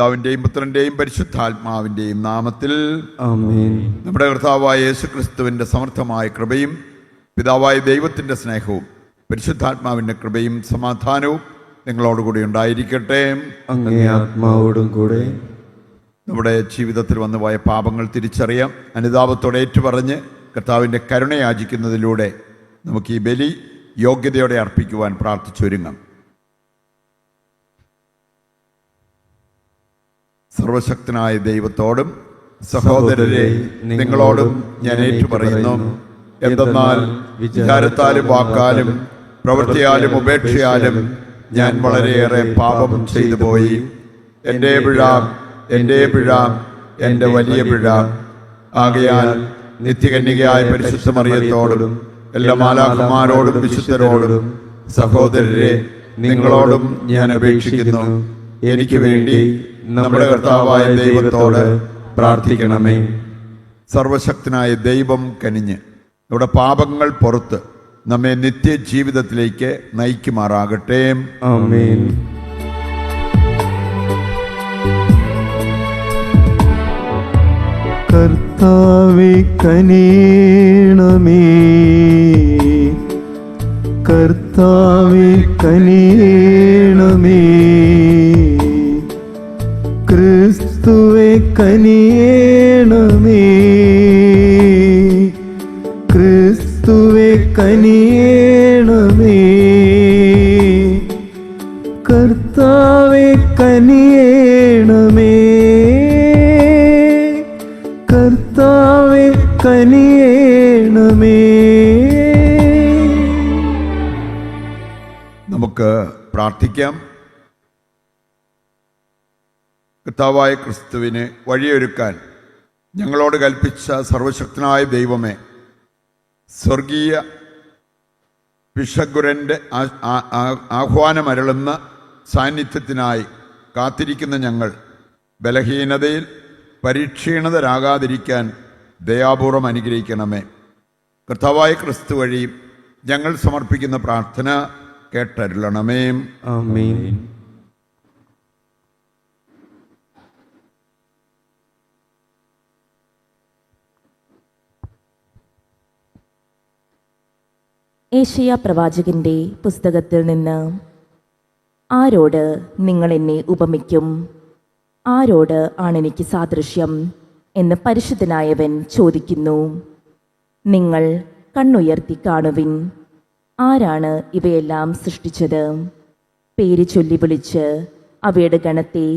പിതാവിൻ്റെയും പുത്രൻ്റെയും പരിശുദ്ധാത്മാവിൻ്റെയും നാമത്തിൽ ആമേൻ. നമ്മുടെ കർത്താവായ യേശുക്രിസ്തുവിൻ്റെ സമർത്ഥമായ കൃപയും പിതാവായ ദൈവത്തിൻ്റെ സ്നേഹവും പരിശുദ്ധാത്മാവിൻ്റെ കൃപയും സമാധാനവും നിങ്ങളോടുകൂടി ഉണ്ടായിരിക്കട്ടെ. അങ്ങേ ആത്മാവോടും കൂടെ. നമ്മുടെ ജീവിതത്തിൽ വന്നുപോയ പാപങ്ങൾ തിരിച്ചറിയാം. അനുതാപത്തോടെ ഏറ്റുപറഞ്ഞ് കർത്താവിൻ്റെ കരുണ യാചിക്കുന്നതിലൂടെ നമുക്ക് ഈ ബലി യോഗ്യതയോടെ അർപ്പിക്കുവാൻ പ്രാർത്ഥിച്ചൊരുങ്ങാം. സർവശക്തനായ ദൈവത്തോടും സഹോദരരെ നിങ്ങളോടും ഞാൻ ഏറ്റുപറയുന്നു, എന്തെന്നാൽ വിചാരത്താലും വാക്കാലും പ്രവൃത്തിയാലും ഉപേക്ഷയാലും ഞാൻ വളരെയേറെ പാപം ചെയ്തു പോയി. എൻ്റെ പിഴ, എൻ്റെ വലിയ പിഴ. ആകയാൽ നിത്യകന്യകയായ പരിശുദ്ധ മറിയത്തോടും എല്ലാ മാലാഖമാരോടും വിശുദ്ധരോടും സഹോദരരെ നിങ്ങളോടും ഞാൻ അപേക്ഷിക്കുന്നു, എനിക്ക് വേണ്ടി നമ്മുടെ കർത്താവായ ദൈവത്തോട് പ്രാർത്ഥിക്കണമേ. സർവശക്തനായ ദൈവം കനിഞ്ഞ് നമ്മുടെ പാപങ്ങൾ പുറത്ത് നമ്മെ നിത്യജീവിതത്തിലേക്ക് നയിക്കുമാറാകട്ടെ. ആമേൻ. കർത്താവേ കനിയണമേ, കർത്താവേ കനിയണമേ, ക്രിസ്തുവേ കനിയണമേ, ക്രിസ്തുവേ കനിയണമേ, കർത്താവേ കനിയണമേ, കർത്താവേ കനിയണമേ. നമുക്ക് പ്രാർത്ഥിക്കാം. കർത്താവായ ക്രിസ്തുവിന് വഴിയൊരുക്കാൻ ഞങ്ങളോട് കൽപ്പിച്ച സർവശക്തനായ ദൈവമേ, സ്വർഗീയ പിശകുരൻ്റെ ആഹ്വാനമരുളുന്ന സാന്നിധ്യത്തിനായി കാത്തിരിക്കുന്ന ഞങ്ങൾ ബലഹീനതയിൽ പരിക്ഷീണിതരാകാതിരിക്കാൻ ദയാപൂർവം അനുഗ്രഹിക്കണമേ. കർത്താവായ ക്രിസ്തു വഴി ഞങ്ങൾ സമർപ്പിക്കുന്ന പ്രാർത്ഥന കേട്ടരുളണമേ. ആമേൻ. ഏശയ്യാ പ്രവാചകന്റെ പുസ്തകത്തിൽ നിന്ന്, ആരോട് നിങ്ങൾ എന്നെ ഉപമിക്കും, ആരോട് ആണെനിക്ക് സാദൃശ്യം എന്ന് പരിശുദ്ധനായവൻ ചോദിക്കുന്നു. നിങ്ങൾ കണ്ണുയർത്തി കാണുവിൻ, ആരാണ് ഇവയെല്ലാം സൃഷ്ടിച്ചത്? പേര് ചൊല്ലി വിളിച്ച് അവയുടെ ഗണത്തെ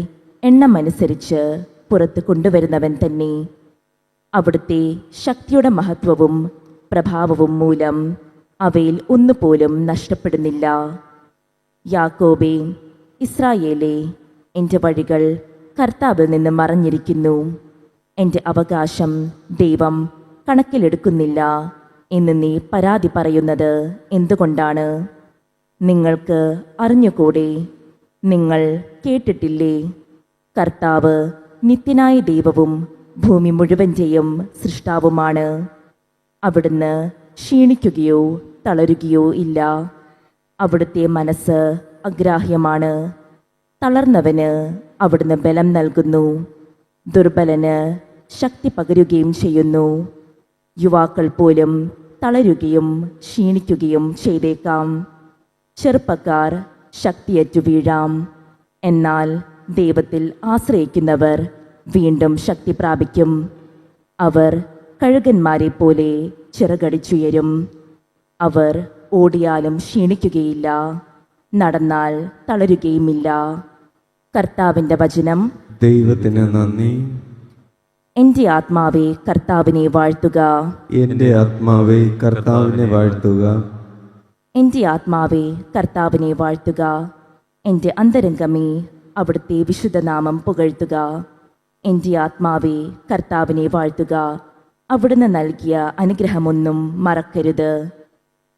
എണ്ണമനുസരിച്ച് പുറത്ത് കൊണ്ടുവരുന്നവൻ തന്നെ. അവിടുത്തെ ശക്തിയുടെ മഹത്വവും പ്രഭാവവും മൂലം അവയിൽ ഒന്നുപോലും നഷ്ടപ്പെടുന്നില്ല. യാക്കോബേ, ഇസ്രായേലേ, എൻ്റെ വഴികൾ കർത്താവിൽ നിന്ന് മറഞ്ഞിരിക്കുന്നു. എൻ്റെ അവകാശം ദൈവം കണക്കിലെടുക്കുന്നില്ല എന്ന് നീ പരാതി പറയുന്നത് എന്തുകൊണ്ടാണ്? നിങ്ങൾക്ക് അറിഞ്ഞുകൂടെ? നിങ്ങൾ കേട്ടിട്ടില്ലേ? കർത്താവ് നിത്യനായ ദൈവവും ഭൂമി മുഴുവൻ്റെയും സൃഷ്ടാവുമാണ്. അവിടുന്ന് ക്ഷീണിക്കുകയോ തളരുകയോ ഇല്ല. അവിടുത്തെ മനസ്സ് അഗ്രാഹ്യമാണ്. തളർന്നവന് അവിടുന്ന് ബലം നൽകുന്നു, ദുർബലന് ശക്തി പകരുകയും ചെയ്യുന്നു. യുവാക്കൾ പോലും തളരുകയും ക്ഷീണിക്കുകയും ചെയ്തേക്കാം. ചെറുപ്പക്കാർ ശക്തിയറ്റു വീഴാം. എന്നാൽ ദൈവത്തിൽ ആശ്രയിക്കുന്നവർ വീണ്ടും ശക്തി പ്രാപിക്കും. അവർ കഴുകന്മാരെ പോലെ ചിറകടിച്ചുയരും. അവർ ഓടിയാലും ക്ഷീണിക്കുകയില്ല, നടന്നാൽ തളരുകയുമില്ല. കർത്താവിൻ്റെ വചനം. ദൈവത്തിന് നന്ദി. എൻ്റെ ആത്മാവെ കർത്താവിനെ വാഴ്ത്തുക, എൻ്റെ ആത്മാവേ കർത്താവിനെ വാഴ്ത്തുക, എൻ്റെ ആത്മാവെ കർത്താവിനെ വാഴ്ത്തുക. എൻ്റെ അന്തരംഗമേ അവിടുത്തെ വിശുദ്ധനാമം പുകഴ്ത്തുക. എൻ്റെ ആത്മാവെ കർത്താവിനെ വാഴ്ത്തുക, അവിടുന്ന് നൽകിയ അനുഗ്രഹമൊന്നും മറക്കരുത്.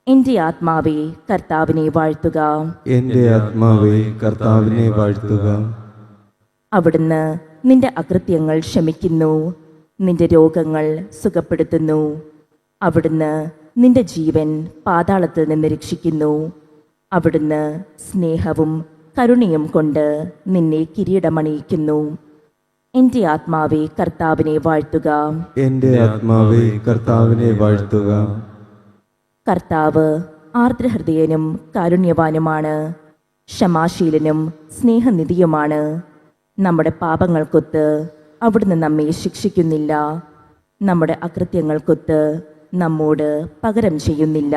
എൻ്റെ ആത്മാവെ കർത്താവിനെ വാഴ്ത്തുക, എൻ്റെ ആത്മാവേ കർത്താവിനെ വാഴ്ത്തുക. അവിടുന്ന് നിന്റെ അകൃത്യങ്ങൾ ക്ഷമിക്കുന്നു, നിന്റെ രോഗങ്ങൾ സുഖപ്പെടുത്തുന്നു. അവിടുന്ന് നിന്റെ ജീവൻ പാതാളത്തിൽ നിന്ന് രക്ഷിക്കുന്നു. അവിടുന്ന് സ്നേഹവും കരുണയും കൊണ്ട് നിന്നെ കിരീടമണിയിക്കുന്നു. എൻ്റെ ആത്മാവേ കർത്താവിനെ വാഴ്ത്തുക. എന്റെ ആത്മാവേ കർത്താവിനെ വാഴ്ത്തുക. കർത്താവ് ആർദ്രഹൃദയനും കാരുണ്യവാനുമാണ്, ക്ഷമാശീലനും സ്നേഹനിധിയുമാണ്. നമ്മുടെ പാപങ്ങൾക്കൊത്ത് അവിടുന്ന് നമ്മെ ശിക്ഷിക്കുന്നില്ല, നമ്മുടെ അകൃത്യങ്ങൾക്കൊത്ത് നമ്മോട് പകരം ചെയ്യുന്നില്ല.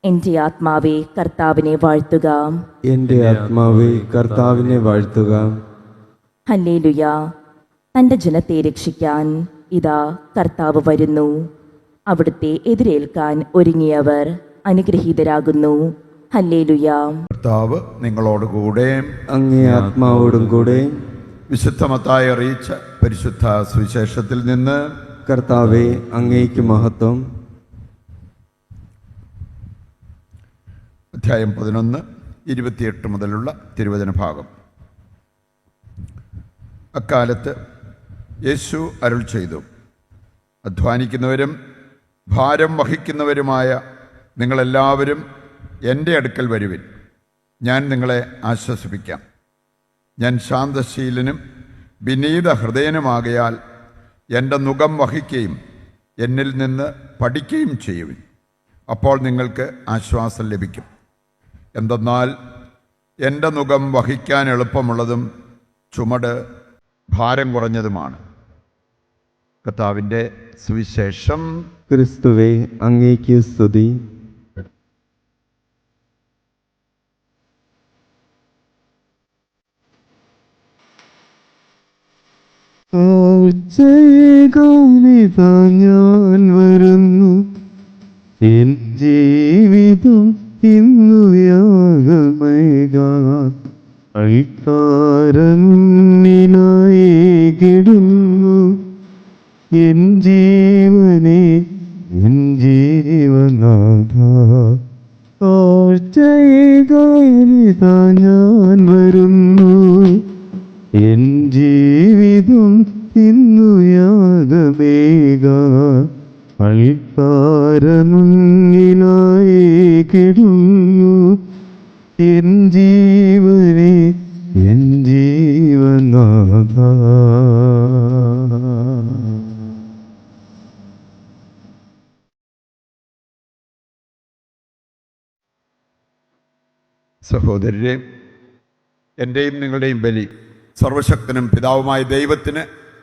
എൻ്റെ ആത്മാവേ കർത്താവിനെ വാഴ്ത്തുക. എന്റെ ആത്മാവേ കർത്താവിനെ വാഴ്ത്തുക. ഹല്ലേലൂയ. തൻ്റെ ജനത്തെ രക്ഷിക്കാൻ ഇതാ കർത്താവ് വരുന്നു. അവിടുത്തെ എതിരേൽക്കാൻ ഒരുങ്ങിയവർ അനുഗ്രഹീതരാകുന്നു. ഹല്ലേലൂയ. കർത്താവ് നിങ്ങളോടുകൂടെ. അങ്ങേ ആത്മാവോടും കൂടെ. വിശുദ്ധ മത്തായി അറിയിച്ച പരിശുദ്ധ സുവിശേഷത്തിൽ നിന്ന്. കർത്താവേ അങ്ങേക്ക് മഹത്വം. അധ്യായം 11, 28 മുതലുള്ള തിരുവചന ഭാഗം. അക്കാലത്ത് യേശു അരുൾ ചെയ്തു, അധ്വാനിക്കുന്നവരും ഭാരം വഹിക്കുന്നവരുമായ നിങ്ങളെല്ലാവരും എൻ്റെ അടുക്കൽ വരുവിൻ, ഞാൻ നിങ്ങളെ ആശ്വസിപ്പിക്കാം. ഞാൻ ശാന്തശീലനും വിനീത ഹൃദയനുമാകയാൽ എൻ്റെ നുകം വഹിക്കുകയും എന്നിൽ നിന്ന് പഠിക്കുകയും ചെയ്യുവിൻ. അപ്പോൾ നിങ്ങൾക്ക് ആശ്വാസം ലഭിക്കും. എന്തെന്നാൽ എൻ്റെ നുകം വഹിക്കാൻ എളുപ്പമുള്ളതും ചുമട് ഭാരം കുറഞ്ഞതുമാണ്. കർത്താവിൻ്റെ സുവിശേഷം. ക്രിസ്തുവേ അങ്ങേക്ക് സ്തുതി. ഞാൻ വരുന്നു, എൻ ജീവിതം ഇന്നു യാഗമേകാൻ അൾത്താരമുന്നിനായി കിടുന്നു. എൻ ജീവനെ എൻ ജീവനാഥ, കാഴ്ചയിതാ ഞാൻ വരുന്നു, എൻ ജീവിതം ഇന്നു യാഗമേകാൻ അൾത്താരമുന്നിനായി കിടുന്നു. എൻ ജീവനെ എൻ ജീവനാഥ. സഹോദരരെ, എൻ്റെയും നിങ്ങളുടെയും ബലി സർവശക്തനും പിതാവുമായ ദൈവത്തിന്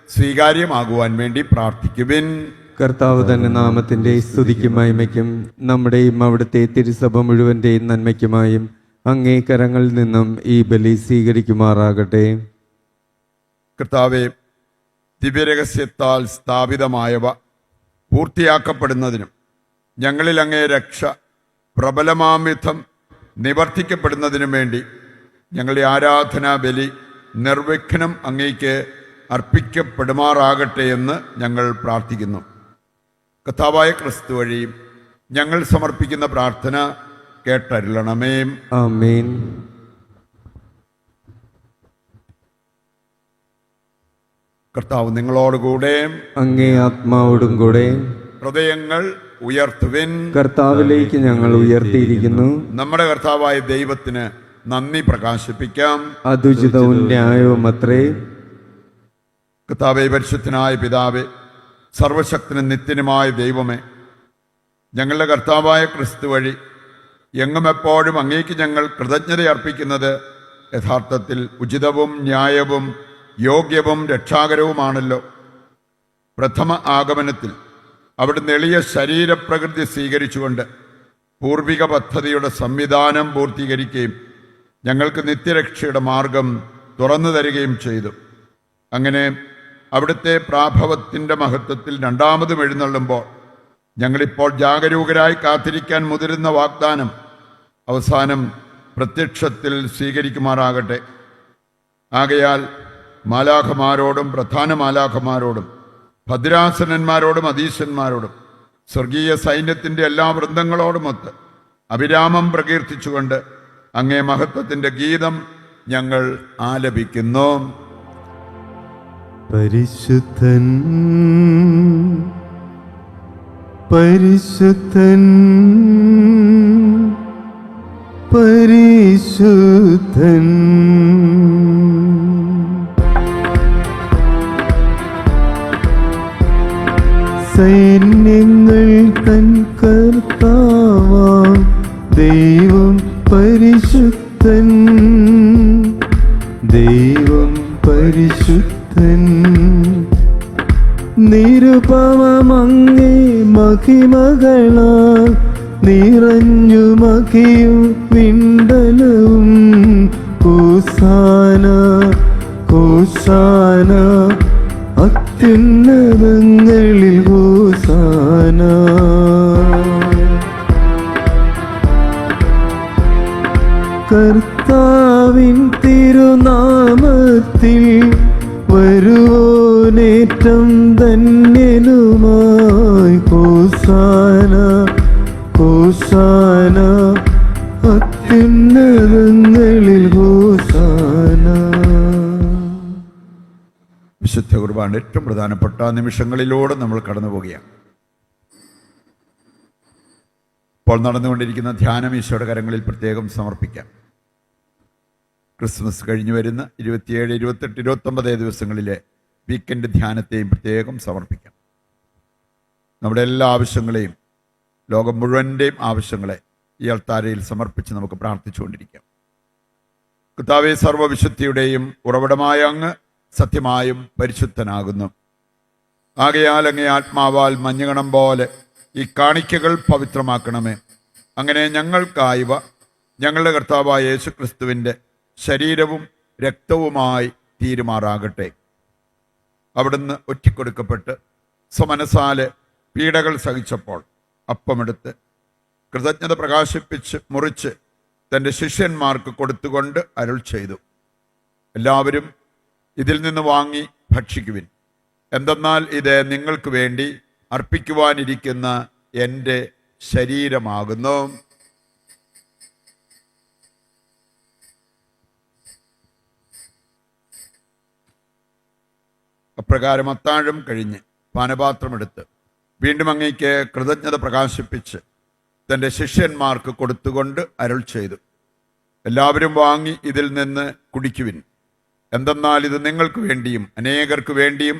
സ്വീകാര്യമാകുവാൻ വേണ്ടി പ്രാർത്ഥിക്കുവിൻ. കർത്താവ് തന്നെ നാമത്തിന്റെ സ്തുതിക്കും മഹിമയ്ക്കും നമ്മുടെയും അവിടുത്തെ തിരുസഭ മുഴുവന്റെയും നന്മയ്ക്കുമായും അങ്ങേ കരങ്ങളിൽ നിന്നും ഈ ബലി സ്വീകരിക്കുമാറാകട്ടെ. കർത്താവെ, ദിവ്യരഹസ്യത്താൽ സ്ഥാപിതമായവ പൂർത്തിയാക്കപ്പെടുന്നതിനും ഞങ്ങളിൽ അങ്ങേ രക്ഷ പ്രബലമാം വിധം നിവർത്തിക്കപ്പെടുന്നതിനും വേണ്ടി ഞങ്ങളുടെ ആരാധനാ ബലി നിർവിഘ്നം അങ്ങേക്ക് അർപ്പിക്കപ്പെടുമാറാകട്ടെ എന്ന് ഞങ്ങൾ പ്രാർത്ഥിക്കുന്നു. കർത്താവായ ക്രിസ്തു വഴി ഞങ്ങൾ സമർപ്പിക്കുന്ന പ്രാർത്ഥന കേട്ടരുളണമേ. ആമേൻ. കർത്താവ് നിങ്ങളോടുകൂടെ. അങ്ങേ ആത്മാവോടും കൂടെ. ഹൃദയങ്ങൾ ഉയർത്തുവിൻ. കർത്താവിലേക്ക് ഞങ്ങൾ ഉയർത്തിയിരിക്കുന്നു. നമ്മുടെ കർത്താവായ ദൈവത്തിന് നന്ദി പ്രകാശിപ്പിക്കാം. അതുചിതവും ന്യായവും അത്രേ. കർത്താവേ, പരിശുദ്ധനായ പിതാവേ, സർവശക്തനും നിത്യനുമായ ദൈവമേ, ഞങ്ങളുടെ കർത്താവായ ക്രിസ്തു വഴി എങ്ങും എപ്പോഴും അങ്ങേക്ക് ഞങ്ങൾ കൃതജ്ഞത അർപ്പിക്കുന്നത് യഥാർത്ഥത്തിൽ ഉചിതവും ന്യായവും യോഗ്യവും രക്ഷാകരവുമാണല്ലോ. പ്രഥമ ആഗമനത്തിൽ അവിടുന്ന് എളിയ ശരീരപ്രകൃതി സ്വീകരിച്ചുകൊണ്ട് പൂർവിക പദ്ധതിയുടെ സംവിധാനം പൂർത്തീകരിക്കുകയും ഞങ്ങൾക്ക് നിത്യരക്ഷയുടെ മാർഗം തുറന്നു തരികയും ചെയ്തു. അങ്ങനെ അവിടുത്തെ പ്രാഭവത്തിൻ്റെ മഹത്വത്തിൽ രണ്ടാമതും എഴുന്നള്ളുമ്പോൾ ഞങ്ങളിപ്പോൾ ജാഗരൂകരായി കാത്തിരിക്കാൻ മുതിരുന്ന വാഗ്ദാനം അവസാനം പ്രത്യക്ഷത്തിൽ സ്വീകരിക്കുമാറാകട്ടെ. ആകയാൽ മാലാഖമാരോടും പ്രധാന മാലാഖമാരോടും ഭദ്രാസനന്മാരോടും അധീശന്മാരോടും സ്വർഗീയ സൈന്യത്തിൻ്റെ എല്ലാ വൃന്ദങ്ങളോടുമൊത്ത് അവിരാമം പ്രകീർത്തിച്ചുകൊണ്ട് അങ്ങേ മഹത്വത്തിൻ്റെ ഗീതം ഞങ്ങൾ ആലപിക്കുന്നു. പരിശുദ്ധൻ പരിശുദ്ധൻ പരിശുദ്ധൻ നാഥൻ. സൈന്യങ്ങൾ തൻ കർത്താവാം ദൈവം പരിശുദ്ധൻ, ദൈവം പരിശുദ്ധൻ. നിരുപമങ്ങേ മഹിമകളാൽ നിറഞ്ഞു മഹിയും വിണ്ടലവും. ഹോസാന ഹോസാന അത്യുന്നതങ്ങളിൽ ഹോസാന. കർത്താവിൻ തിരുനാമത്തിൽ വരുവോനേറ്റം ധന്യനുമായി. ഹോസാന ഹോസാന അത്യുന്നതങ്ങളിൽ ഹോസാന. വിശുദ്ധ കുർബാനയുടെ ഏറ്റവും പ്രധാനപ്പെട്ട നിമിഷങ്ങളിലൂടെ നമ്മൾ കടന്നു പോവുകയാണ്. ഇപ്പോൾ നടന്നുകൊണ്ടിരിക്കുന്ന ധ്യാനം ഈശോയുടെ കരങ്ങളിൽ പ്രത്യേകം സമർപ്പിക്കാം. ക്രിസ്മസ് കഴിഞ്ഞു വരുന്ന 27, 28, 29 ദിവസങ്ങളിലെ വീക്കെൻഡ് ധ്യാനത്തെയും പ്രത്യേകം സമർപ്പിക്കാം. നമ്മുടെ എല്ലാ ആവശ്യങ്ങളെയും, ലോകം മുഴുവൻ്റെയും ആവശ്യങ്ങളെ ഈ അൾത്താരയിൽ സമർപ്പിച്ച് നമുക്ക് പ്രാർത്ഥിച്ചുകൊണ്ടിരിക്കാം. കർത്താവേ, സർവ്വവിശുദ്ധിയുടെയും ഉറവിടമായ അങ്ങ് സത്യമായും പരിശുദ്ധനാകുന്നു. ആകയാൽ അങ്ങേ ആത്മാവാൽ മഞ്ഞുകണം പോലെ ഈ കാണിക്കകൾ പവിത്രമാക്കണമേ. അങ്ങനെ ഞങ്ങൾക്കായവ ഞങ്ങളുടെ കർത്താവായ യേശുക്രിസ്തുവിൻ്റെ ശരീരവും രക്തവുമായി തീരുമാറാകട്ടെ. അവിടുന്ന് ഒറ്റിക്കൊടുക്കപ്പെട്ട് സ്വമനസാലെ പീഡകൾ സഹിച്ചപ്പോൾ അപ്പമെടുത്ത് കൃതജ്ഞത പ്രകാശിപ്പിച്ച് മുറിച്ച് തൻ്റെ ശിഷ്യന്മാർക്ക് കൊടുത്തുകൊണ്ട് അരുൾ ചെയ്തു, എല്ലാവരും ഇതിൽ നിന്ന് വാങ്ങി ഭക്ഷിക്കുവിൻ. എന്തെന്നാൽ ഇത് നിങ്ങൾക്ക് വേണ്ടി അർപ്പിക്കുവാനിരിക്കുന്ന എൻ്റെ ശരീരമാകുന്നു. അപ്രകാരം അത്താഴം കഴിഞ്ഞ് പാനപാത്രമെടുത്ത് വീണ്ടും അങ്ങേക്ക് കൃതജ്ഞത പ്രകാശിപ്പിച്ച് തൻ്റെ ശിഷ്യന്മാർക്ക് കൊടുത്തുകൊണ്ട് അരുൾ ചെയ്തു, എല്ലാവരും വാങ്ങി ഇതിൽ നിന്ന് കുടിക്കുവിൻ. എന്തെന്നാൽ ഇത് നിങ്ങൾക്ക് വേണ്ടിയും അനേകർക്ക് വേണ്ടിയും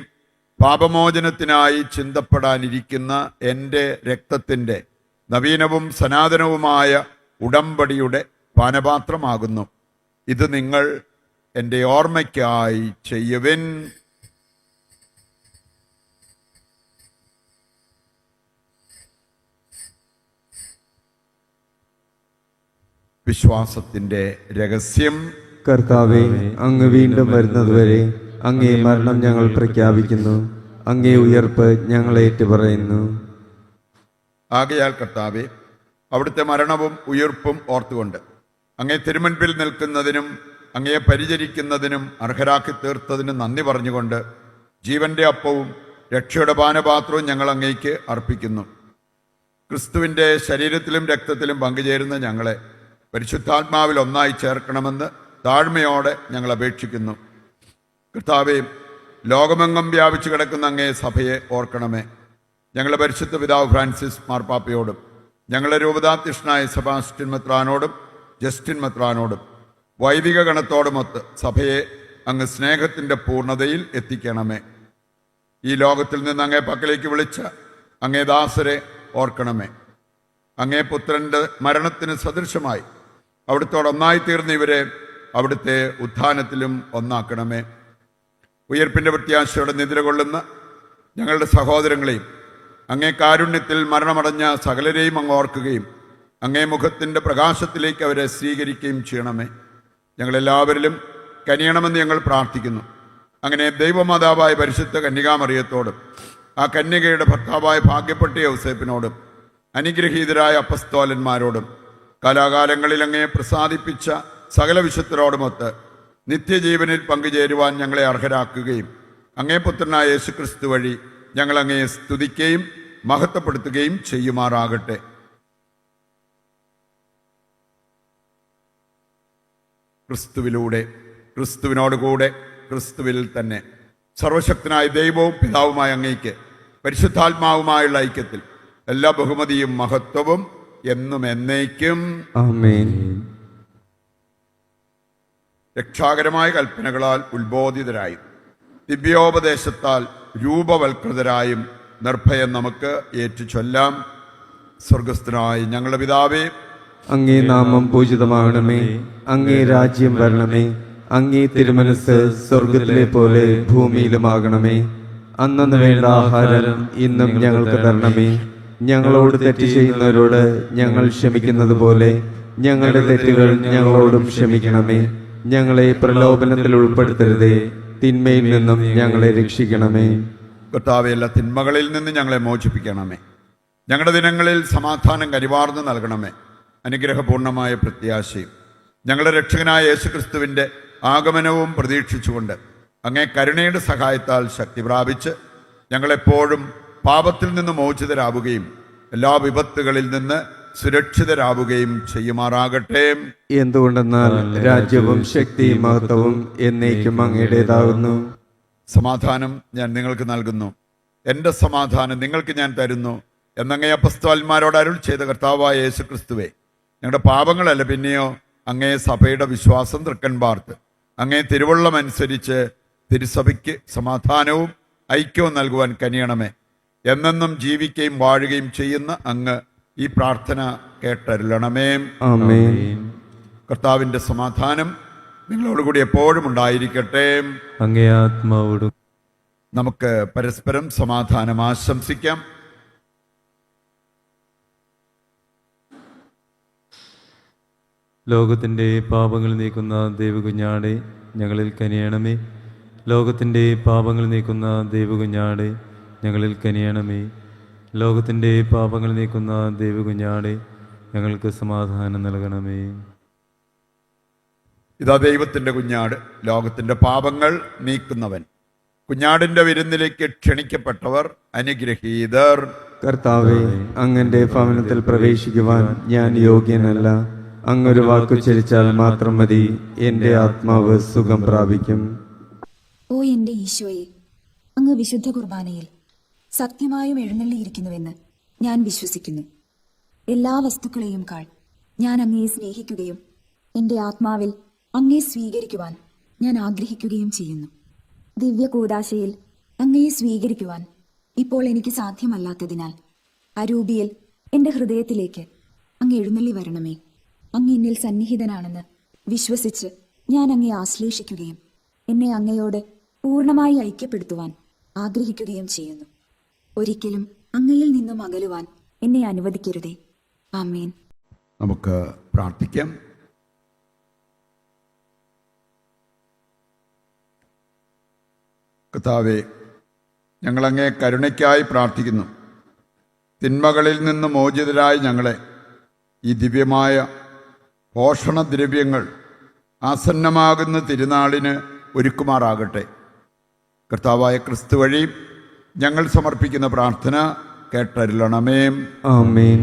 പാപമോചനത്തിനായി ചിന്തപ്പെടാനിരിക്കുന്ന എൻ്റെ രക്തത്തിൻ്റെ നവീനവും സനാതനവുമായ ഉടമ്പടിയുടെ പാനപാത്രമാകുന്നു. ഇത് നിങ്ങൾ എൻ്റെ ഓർമ്മയ്ക്കായി ചെയ്യുവിൻ. വിശ്വാസത്തിൻ്റെ രഹസ്യം. കർത്താവേ, അങ്ങ് വീണ്ടും വരുന്നതുവരെ അങ്ങേ മരണം ഞങ്ങൾ പ്രഖ്യാപിക്കുന്നു, അങ്ങേ ഉയർപ്പ് ഞങ്ങൾ ഏറ്റുപറയുന്നു. ആകയാൽ കർത്താവേ, അവിടുത്തെ മരണവും ഉയിർപ്പും ഓർത്തുകൊണ്ട് അങ്ങേ തിരുമുൻപിൽ നിൽക്കുന്നതിനും അങ്ങേ പരിചരിക്കുന്നതിനും അർഹരാക്കി തീർത്തതിനും നന്ദി പറഞ്ഞുകൊണ്ട് ജീവന്റെ അപ്പവും രക്ഷയുടെ പാനപാത്രവും ഞങ്ങൾ അങ്ങേക്ക് അർപ്പിക്കുന്നു. ക്രിസ്തുവിൻ്റെ ശരീരത്തിലും രക്തത്തിലും പങ്കുചേരുന്ന ഞങ്ങളെ പരിശുദ്ധാത്മാവിൽ ഒന്നായി ചേർക്കണമെന്ന് താഴ്മയോടെ ഞങ്ങൾ അപേക്ഷിക്കുന്നു. കർത്താവേ, ലോകമെങ്ങും വ്യാപിച്ചു കിടക്കുന്ന അങ്ങേ സഭയെ ഓർക്കണമേ. ഞങ്ങളുടെ പരിശുദ്ധ പിതാവ് ഫ്രാൻസിസ് മാർപ്പാപ്പയോടും ഞങ്ങളുടെ രൂപതാധ്യക്ഷനായ സെബാസ്റ്റ്യൻ മെത്രാനോടും ജസ്റ്റിൻ മെത്രാനോടും വൈദിക ഗണത്തോടുമൊത്ത് സഭയെ അങ്ങ് സ്നേഹത്തിൻ്റെ പൂർണ്ണതയിൽ എത്തിക്കണമേ. ഈ ലോകത്തിൽ നിന്ന് അങ്ങേ പക്കലേക്ക് വിളിച്ച അങ്ങേ ദാസരെ ഓർക്കണമേ. അങ്ങേ പുത്രൻ്റെ മരണത്തിന് സദൃശമായി അവിടുത്തോടൊന്നായി തീർന്ന ഇവരെ അവിടുത്തെ ഉത്ഥാനത്തിലും ഒന്നാക്കണമേ. ഉയർപ്പിൻ്റെ പ്രത്യാശയോടെ നിദ്ര കൊള്ളുന്ന ഞങ്ങളുടെ സഹോദരങ്ങളെയും അങ്ങേ കാരുണ്യത്തിൽ മരണമടഞ്ഞ സകലരെയും അങ്ങ് ഓർക്കുകയും അങ്ങേ മുഖത്തിൻ്റെ പ്രകാശത്തിലേക്ക് അവരെ സ്വീകരിക്കുകയും ചെയ്യണമേ. ഞങ്ങളെല്ലാവരിലും കനിയണമെന്ന് ഞങ്ങൾ പ്രാർത്ഥിക്കുന്നു. അങ്ങനെ ദൈവമാതാവായ പരിശുദ്ധ കന്യകാമറിയത്തോടും ആ കന്യകയുടെ ഭർത്താവായ ഭാഗ്യപ്പെട്ട യൗസേപ്പിനോടും അനുഗ്രഹീതരായ അപ്പസ്തോലന്മാരോടും കാലാകാലങ്ങളിൽ അങ്ങേ പ്രസാദിപ്പിച്ച സകല വിശുദ്ധരോടുമൊത്ത് നിത്യജീവനിൽ പങ്കുചേരുവാൻ ഞങ്ങളെ അർഹരാക്കുകയും അങ്ങേ പുത്രനായ യേശുക്രിസ്തു വഴി ഞങ്ങൾ അങ്ങയെ സ്തുതിക്കുകയും മഹത്വപ്പെടുത്തുകയും ചെയ്യുമാറാകട്ടെ. ക്രിസ്തുവിലൂടെ, ക്രിസ്തുവിനോടുകൂടെ, ക്രിസ്തുവിൽ തന്നെ സർവശക്തനായ ദൈവവും പിതാവുമായ അങ്ങേക്ക് പരിശുദ്ധാത്മാവുമായുള്ള ഐക്യത്തിൽ എല്ലാ ബഹുമതിയും മഹത്വവും എന്നും എന്നേക്കും ആമേൻ. രക്ഷാകരമായ കൽപ്പനകളാൽ ഉത്ബോധിതരായും ദിവ്യോപദേശത്താൽ രൂപവൽകൃതരായും നിർഭയം നമുക്ക് ഏറ്റുചൊല്ലാം. സ്വർഗസ്ഥനായ ഞങ്ങളുടെ പിതാവേ, അങ്ങേ നാമം പൂജിതമാകണമേ. അങ്ങേ രാജ്യം വരണമേ. അങ്ങേ തിരുമനസ് സ്വർഗത്തിലെ പോലെ ഭൂമിയിലുമാകണമേ. അന്നു വേണ്ട ആഹാരം ഇന്നും ഞങ്ങൾക്ക് തരണമേ. ഞങ്ങളോട് തെറ്റ് ചെയ്യുന്നവരോട് ഞങ്ങൾ ക്ഷമിക്കുന്നത് പോലെ ഞങ്ങളുടെ തെറ്റുകൾ ഞങ്ങളോടും ക്ഷമിക്കണമേ. ഞങ്ങളെ പ്രലോഭനത്തിൽ ഉൾപ്പെടുത്തരുതേ, തിന്മയിൽ നിന്നും ഞങ്ങളെ രക്ഷിക്കണമേ. കർത്താവേ, എല്ലാ തിന്മകളിൽ നിന്ന് ഞങ്ങളെ മോചിപ്പിക്കണമേ. ഞങ്ങളുടെ ദിനങ്ങളിൽ സമാധാനം കരിവാർന്ന് നൽകണമേ. അനുഗ്രഹപൂർണമായ പ്രത്യാശയും ഞങ്ങളുടെ രക്ഷകനായ യേശുക്രിസ്തുവിൻ്റെ ആഗമനവും പ്രതീക്ഷിച്ചുകൊണ്ട് അങ്ങേ കരുണയുടെ സഹായത്താൽ ശക്തി പ്രാപിച്ച് ഞങ്ങളെപ്പോഴും പാപത്തിൽ നിന്ന് മോചിതരാവുകയും എല്ലാ വിപത്തുകളിൽ നിന്ന് സുരക്ഷിതരാവുകയും ചെയ്യുമാറാകട്ടെ. എന്തുകൊണ്ടെന്നാൽ രാജ്യവും ശക്തിയും മഹത്വവും എന്നേക്കും അങ്ങയുടേതാകുന്നു. സമാധാനം ഞാൻ നിങ്ങൾക്ക് നൽകുന്നു, എൻ്റെ സമാധാനം നിങ്ങൾക്ക് ഞാൻ തരുന്നു എന്നങ്ങേ അപ്പസ്തോലന്മാരോട് അരുൾ ചെയ്ത കർത്താവായ യേശുക്രിസ്തുവേ, ഞങ്ങളുടെ പാപങ്ങളല്ല പിന്നെയോ അങ്ങേ സഭയുടെ വിശ്വാസം തൃക്കൻ പാർത്ത് അങ്ങേ തിരുവുള്ളമനുസരിച്ച് തിരുസഭയ്ക്ക് സമാധാനവും ഐക്യവും നൽകുവാൻ കനിയണമേ. എന്നെന്നും ജീവിക്കുകയും വാഴുകയും ചെയ്യുന്ന അങ്ങ് ഈ പ്രാർത്ഥന കേട്ടരുളണമേ. ആമേൻ. കർത്താവിൻ്റെ സമാധാനം നിങ്ങളോടുകൂടി എപ്പോഴും ഉണ്ടായിരിക്കട്ടെ. അങ്ങേ ആത്മാവോടും. നമുക്ക് പരസ്പരം സമാധാനം ആശംസിക്കാം. ലോകത്തിൻ്റെ പാപങ്ങൾ നീക്കുന്ന ദൈവകുഞ്ഞാടെ ഞങ്ങളിൽ കനിയണമേ. ലോകത്തിൻ്റെ പാപങ്ങൾ നീക്കുന്ന ദൈവകുഞ്ഞാടെ ഞങ്ങളിൽ കനിയണമേ. ലോകത്തിൻ്റെ പാപങ്ങൾ നീക്കുന്ന ദൈവകുഞ്ഞാടെ ഞങ്ങൾക്ക് സമാധാനം നൽകണമേ. ഇതാ ദൈവത്തിൻ്റെ കുഞ്ഞാട്, ലോകത്തിൻ്റെ പാപങ്ങൾ നീക്കുന്നവൻ. കുഞ്ഞാടിൻ്റെ വിരുന്നിലേക്ക് ക്ഷണിക്കപ്പെട്ടവർ അനുഗ്രഹീതർ. കർത്താവേ, അങ്ങന്റെ ഭവനത്തിൽ പ്രവേശിക്കുവാൻ ഞാൻ യോഗ്യനല്ല. അങ്ങൊരു വാക്കുച്ചരിച്ചാൽ മാത്രം മതി, എൻ്റെ ആത്മാവ് സുഖം പ്രാപിക്കും. ഓ എൻ്റെ ഈശോയെ, അങ്ങ് വിശുദ്ധ കുർബാനയിൽ സത്യമായും എഴുന്നള്ളിയിരിക്കുന്നുവെന്ന് ഞാൻ വിശ്വസിക്കുന്നു. എല്ലാ വസ്തുക്കളെയും കാൾ ഞാൻ അങ്ങയെ സ്നേഹിക്കുകയും എൻ്റെ ആത്മാവിൽ അങ്ങയെ സ്വീകരിക്കുവാൻ ഞാൻ ആഗ്രഹിക്കുകയും ചെയ്യുന്നു. ദിവ്യ കൂദാശയിൽ അങ്ങയെ സ്വീകരിക്കുവാൻ ഇപ്പോൾ എനിക്ക് സാധ്യമല്ലാത്തതിനാൽ അരൂപിയിൽ എൻ്റെ ഹൃദയത്തിലേക്ക് അങ്ങ് എഴുന്നള്ളി വരണമേ. അങ്ങ് എന്നിൽ സന്നിഹിതനാണെന്ന് വിശ്വസിച്ച് ഞാൻ അങ്ങയെ ആശ്ലേഷിക്കുകയും എന്നെ അങ്ങയോട് പൂർണ്ണമായി ഐക്യപ്പെടുത്തുവാൻ ആഗ്രഹിക്കുകയും ചെയ്യുന്നു. ഒരിക്കലും അങ്ങയിൽ നിന്നും അകലുവാൻ എന്നെ അനുവദിക്കരുതേ. ആമേൻ. നമുക്ക് പ്രാർത്ഥിക്കാം. കർത്താവേ, ഞങ്ങളങ്ങേ കരുണയ്ക്കായി പ്രാർത്ഥിക്കുന്നു. തിന്മകളിൽ നിന്ന് മോചിതരായി ഞങ്ങളെ ഈ ദിവ്യമായ പോഷണദ്രവ്യങ്ങൾ ആസന്നമാകുന്ന തിരുനാളിന് ഒരുക്കുമാറാകട്ടെ. കർത്താവായ ക്രിസ്തു വഴി ഞങ്ങൾ സമർപ്പിക്കുന്ന പ്രാർത്ഥന കേട്ടരുളണമേ. ആമേൻ.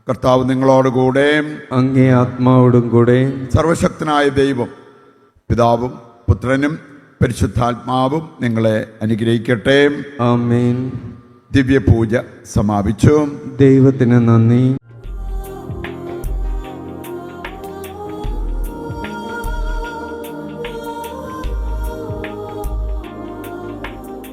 കർത്താവ് നിങ്ങളോടുകൂടെ, അങ്ങേ ആത്മാവോടും കൂടെ. സർവശക്തനായ ദൈവം പിതാവും പുത്രനും പരിശുദ്ധാത്മാവും നിങ്ങളെ അനുഗ്രഹിക്കട്ടെ. ആമേൻ. ദിവ്യപൂജ സമാപിച്ചു. ദൈവത്തിന് നന്ദി.